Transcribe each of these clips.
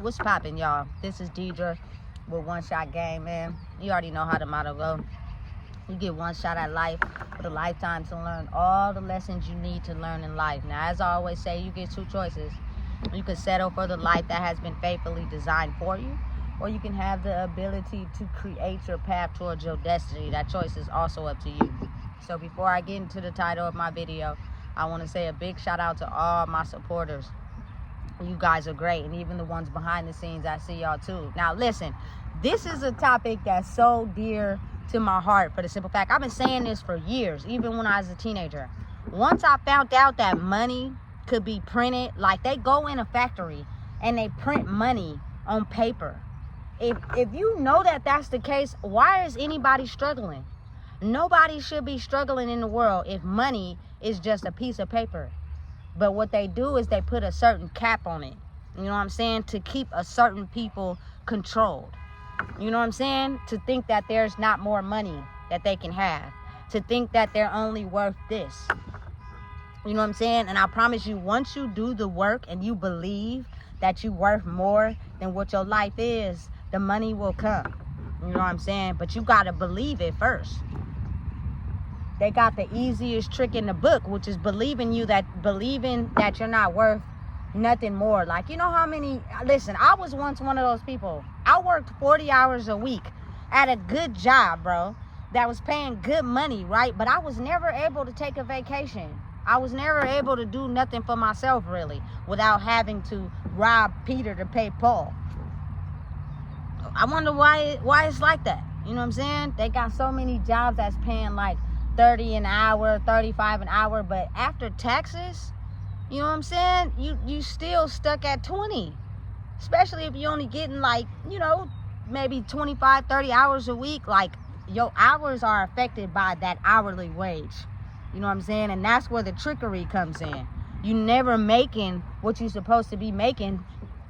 What's poppin', y'all? This is Deidre with One Shot Game, man. You already know how the motto go. You get one shot at life with a lifetime to learn all the lessons you need to learn in life. Now, as I always say, you get two choices. You can settle for the life that has been faithfully designed for you, or you can have the ability to create your path towards your destiny. That choice is also up to you. So before I get into the title of my video, I want to say a big shout out to all my supporters. You guys are great, and even the ones behind the scenes, I see y'all too. Now listen, this is a topic that's so dear to my heart for the simple fact I've been saying this for years, even when I was a teenager. Once I found out that money could be printed, like they go in a factory and they print money on paper. If you know that that's the case, why is anybody struggling? Nobody should be struggling in the world if money is just a piece of paper. But what they do is they put a certain cap on it. You know what I'm saying? To keep a certain people controlled. You know what I'm saying? To think that there's not more money that they can have. To think that they're only worth this. You know what I'm saying? And I promise you, once you do the work and you believe that you're worth more than what your life is, the money will come. You know what I'm saying? But you got to believe it first. They got the easiest trick in the book, which is believing that you're not worth nothing more. Like, you know how many, listen, I was once one of those people. I worked 40 hours a week at a good job, bro, that was paying good money, right? But I was never able to take a vacation. I was never able to do nothing for myself, really, without having to rob Peter to pay Paul. I wonder why it's like that. You know what I'm saying? They got so many jobs that's paying like 30 an hour, 35 an hour, but after taxes, you know what I'm saying, you still stuck at 20, especially if you're only getting like, you know, maybe 25, 30 hours a week. Like, your hours are affected by that hourly wage. You know what I'm saying? And that's where the trickery comes in. You never making what you're supposed to be making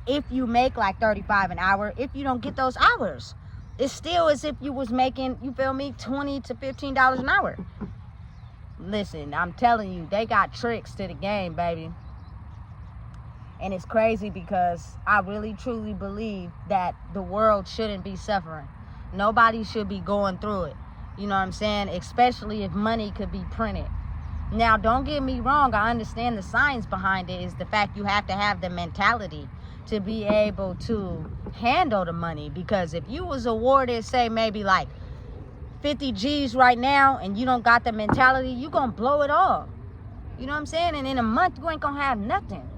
if you make like 35 an hour, if you don't get those hours. It's still as if you was making, you feel me, $20 to $15 an hour. Listen, I'm telling you, they got tricks to the game, baby. And it's crazy because I really truly believe that the world shouldn't be suffering. Nobody should be going through it. You know what I'm saying? Especially if money could be printed. Now, don't get me wrong. I understand the science behind it is the fact you have to have the mentality to be able to handle the money. Because if you was awarded, say, maybe like 50 G's right now, and you don't got the mentality, you gonna blow it all. You know what I'm saying? And in a month, you ain't gonna have nothing.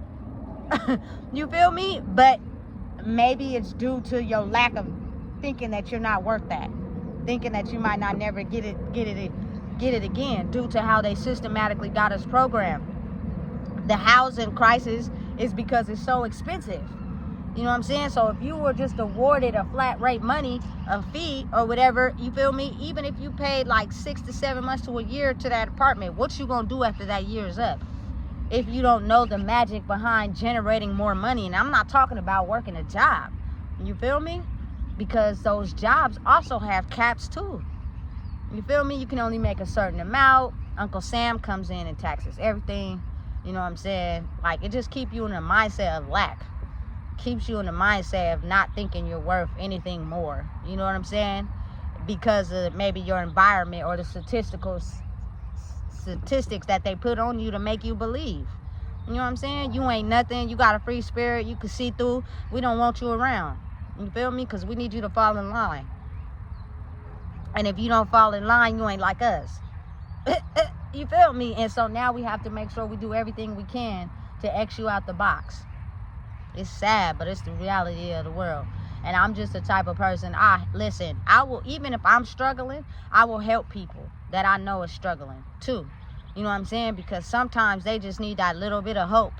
You feel me? But maybe it's due to your lack of thinking that you're not worth that. Thinking that you might not never get it again, due to how they systematically got us programmed. The housing crisis is because it's so expensive. You know what I'm saying? So if you were just awarded a flat rate money, a fee or whatever, you feel me? Even if you paid like 6 to 7 months to a year to that apartment, what you gonna do after that year is up? If you don't know the magic behind generating more money. And I'm not talking about working a job. You feel me? Because those jobs also have caps too. You feel me? You can only make a certain amount. Uncle Sam comes in and taxes everything. You know what I'm saying? Like, it just keeps you in a mindset of lack. Keeps you in the mindset of not thinking you're worth anything more. You know what I'm saying? Because of maybe your environment or the statistics that they put on you to make you believe. You know what I'm saying? You ain't nothing. You got a free spirit. You can see through. We don't want you around. You feel me? Because we need you to fall in line. And if you don't fall in line, you ain't like us. You feel me? And so now we have to make sure we do everything we can to X you out the box. It's sad, but it's the reality of the world. And I'm just the type of person, listen, I will, even if I'm struggling, I will help people that I know is struggling too. You know what I'm saying? Because sometimes they just need that little bit of hope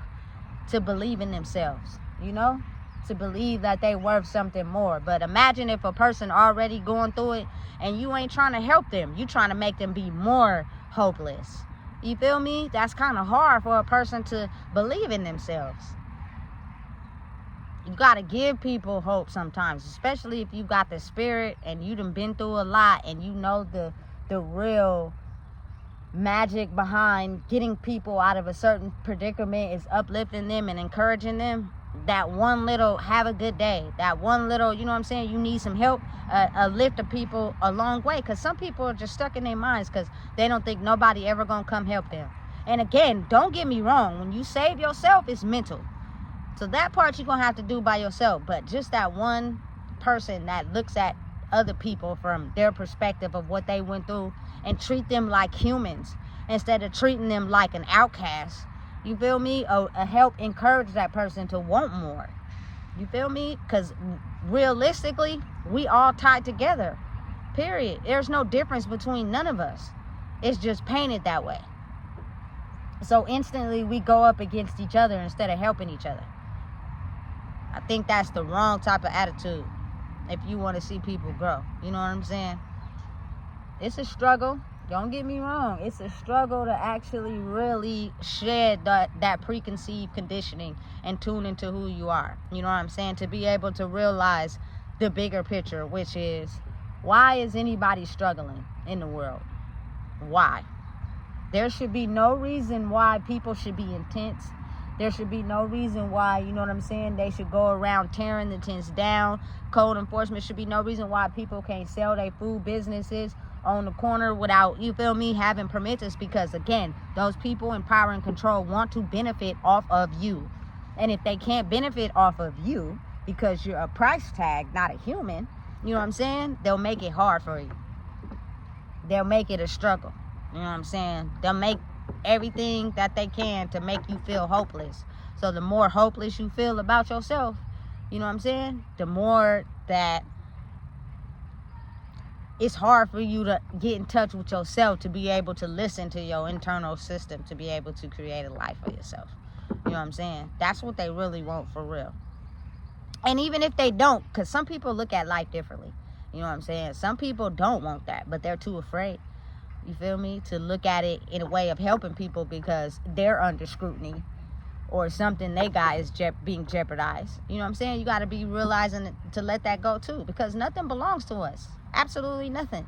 to believe in themselves, you know? To believe that they worth something more. But imagine if a person already going through it and you ain't trying to help them. You trying to make them be more hopeless. You feel me? That's kind of hard for a person to believe in themselves. You got to give people hope sometimes, especially if you got the spirit and you done been through a lot and you know the real magic behind getting people out of a certain predicament is uplifting them and encouraging them. that one little have a good day, that one little, you know what I'm saying, you need some help, a lift of people a long way. Because some people are just stuck in their minds because they don't think nobody ever gonna come help them. And again, don't get me wrong, when you save yourself, it's mental. So that part you're gonna have to do by yourself. But just that one person that looks at other people from their perspective of what they went through and treat them like humans instead of treating them like an outcast, you feel me? Help encourage that person to want more. You feel me? Because realistically, we all tied together, period. There's no difference between none of us. It's just painted that way. So instantly we go up against each other instead of helping each other. I think that's the wrong type of attitude if you want to see people grow. You know what I'm saying? It's a struggle. Don't get me wrong. It's a struggle to actually really shed that preconceived conditioning and tune into who you are. You know what I'm saying? To be able to realize the bigger picture, which is, why is anybody struggling in the world? Why? There should be no reason why people should be intense. There should be no reason why, you know what I'm saying, they should go around tearing the tents down. Code enforcement should be no reason why people can't sell their food businesses on the corner without, you feel me, having permits. It's because, again, those people in power and control want to benefit off of you. And if they can't benefit off of you because you're a price tag, not a human, you know what I'm saying, they'll make it hard for you. They'll make it a struggle. You know what I'm saying? They'll make everything that they can to make you feel hopeless. So the more hopeless you feel about yourself, you know what I'm saying, the more that it's hard for you to get in touch with yourself, to be able to listen to your internal system, to be able to create a life for yourself. You know what I'm saying? That's what they really want for real. And even if they don't, because some people look at life differently. You know what I'm saying? Some people don't want that, but they're too afraid, you feel me, to look at it in a way of helping people because they're under scrutiny or something they got is being jeopardized. You know what I'm saying? You got to be realizing to let that go too, because nothing belongs to us. Absolutely nothing.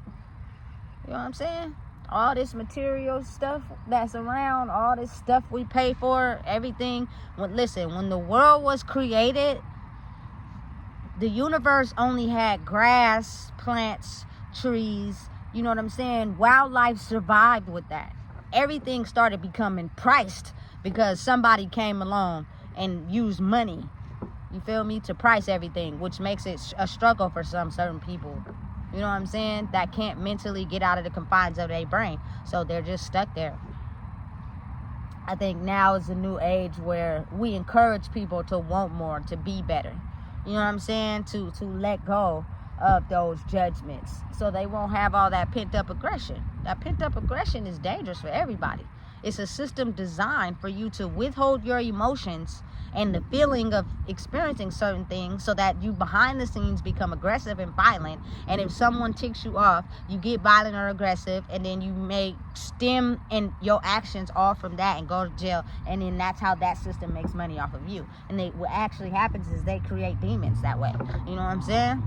You know what I'm saying? All this material stuff that's around, all this stuff we pay for, everything. Listen, when the world was created, the universe only had grass, plants, trees. You know what I'm saying? Wildlife survived with that. Everything started becoming priced because somebody came along and used money, you feel me, to price everything, which makes it a struggle for some certain people. You know what I'm saying? That can't mentally get out of the confines of their brain. So they're just stuck there. I think now is a new age where we encourage people to want more, to be better. You know what I'm saying? To let go of those judgments so they won't have all that pent-up aggression. That pent-up aggression is dangerous for everybody. It's a system designed for you to withhold your emotions and the feeling of experiencing certain things so that you behind the scenes become aggressive and violent. And if someone ticks you off, you get violent or aggressive, and then you may stem in your actions off from that and go to jail. And then that's how that system makes money off of you. And what actually happens is they create demons that way. You know what I'm saying?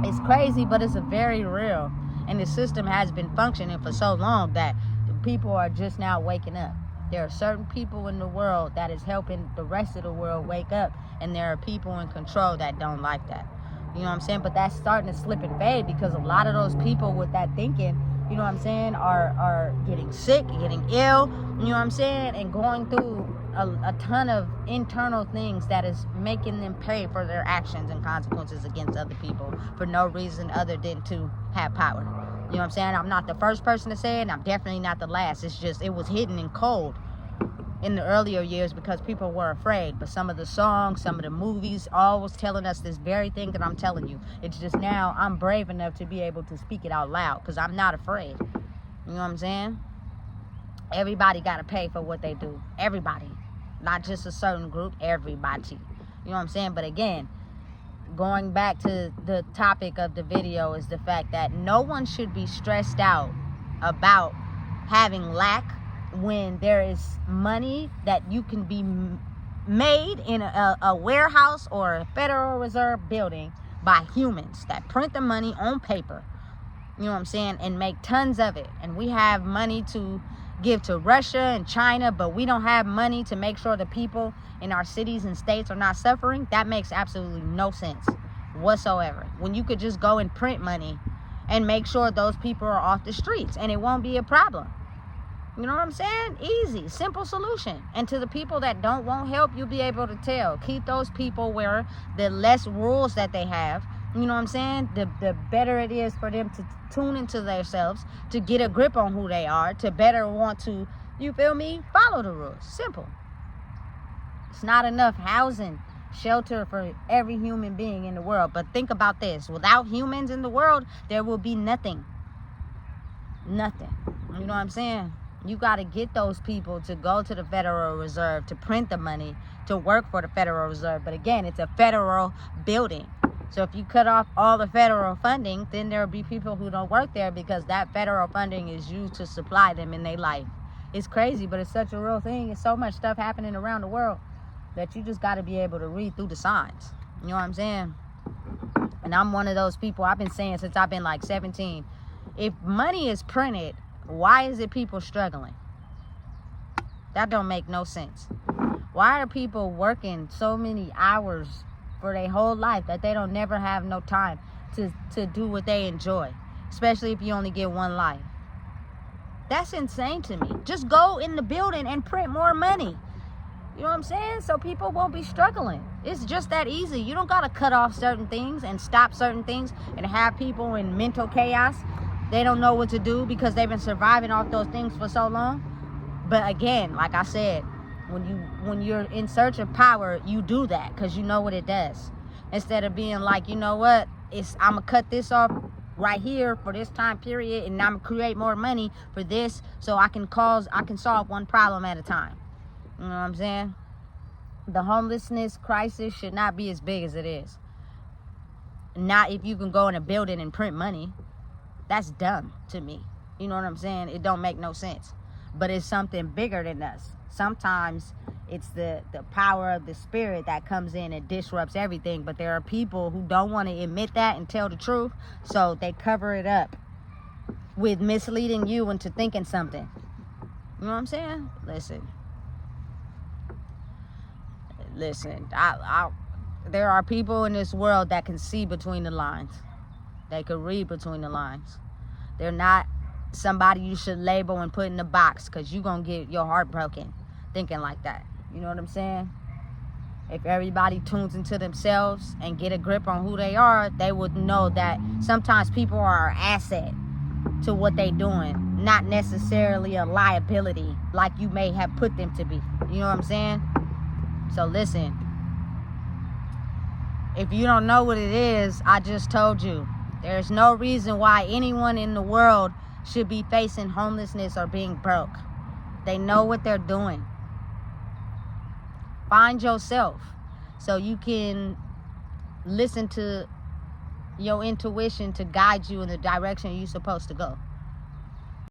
It's crazy, but it's a very real. And the system has been functioning for so long that people are just now waking up. There are certain people in the world that is helping the rest of the world wake up, and there are people in control that don't like that. You know what I'm saying? But that's starting to slip and fade because a lot of those people with that thinking, you know what I'm saying, are getting sick, getting ill, you know what I'm saying, and going through a ton of internal things that is making them pay for their actions and consequences against other people for no reason other than to have power. You know what I'm saying? I'm not the first person to say it, and I'm definitely not the last. It's just, it was hidden in cold in the earlier years because people were afraid. But some of the songs, some of the movies, all was telling us this very thing that I'm telling you. It's just now I'm brave enough to be able to speak it out loud because I'm not afraid. You know what I'm saying? Everybody got to pay for what they do. Everybody. Not just a certain group, everybody. You know what I'm saying? But again, going back to the topic of the video is the fact that no one should be stressed out about having lack when there is money that you can be made in a warehouse or a Federal Reserve building by humans that print the money on paper. You know what I'm saying? And make tons of it. And we have money to give to Russia and China, but we don't have money to make sure the people in our cities and states are not suffering, that makes absolutely no sense whatsoever. When you could just go and print money and make sure those people are off the streets and it won't be a problem. You know what I'm saying? Easy, simple solution. And to the people that don't want help, you'll be able to tell. Keep those people where the less rules that they have, you know what I'm saying? The better it is for them to tune into themselves, to get a grip on who they are, to better want to, you feel me, follow the rules. Simple. It's not enough housing, shelter for every human being in the world. But think about this. Without humans in the world, there will be nothing. Nothing. You know what I'm saying? You got to get those people to go to the Federal Reserve, to print the money, to work for the Federal Reserve. But again, it's a federal building. So if you cut off all the federal funding, then there will be people who don't work there because that federal funding is used to supply them in their life. It's crazy, but it's such a real thing. It's so much stuff happening around the world that you just got to be able to read through the signs. You know what I'm saying? And I'm one of those people. I've been saying since I've been like 17, if money is printed, why is it people struggling? That don't make no sense. Why are people working so many hours for their whole life that they don't never have no time to do what they enjoy, especially if you only get one life? That's insane to me. Just go in the building and print more money. You know what I'm saying? So people won't be struggling. It's just that easy. You don't got to cut off certain things and stop certain things and have people in mental chaos. They don't know what to do because they've been surviving off those things for so long. But again, like I said, when you're in search of power, you do that because you know what it does. Instead of being like, you know what, I'm gonna cut this off right here for this time period, and I'm gonna create more money for this so I can solve one problem at a time. You know what I'm saying? The homelessness crisis should not be as big as it is. Not if you can go in a building and print money. That's dumb to me. You know what I'm saying? It don't make no sense. But it's something bigger than us. Sometimes it's the power of the spirit that comes in and disrupts everything. But there are people who don't want to admit that and tell the truth. So they cover it up with misleading you into thinking something. You know what I'm saying? Listen. There are people in this world that can see between the lines. They could read between the lines. They're not somebody you should label and put in a box because you're going to get your heart broken thinking like that. You know what I'm saying? If everybody tunes into themselves and get a grip on who they are, they would know that sometimes people are an asset to what they're doing, not necessarily a liability like you may have put them to be. You know what I'm saying? So listen, if you don't know what it is, I just told you. There's no reason why anyone in the world should be facing homelessness or being broke. They know what they're doing. Find yourself so you can listen to your intuition to guide you in the direction you're supposed to go.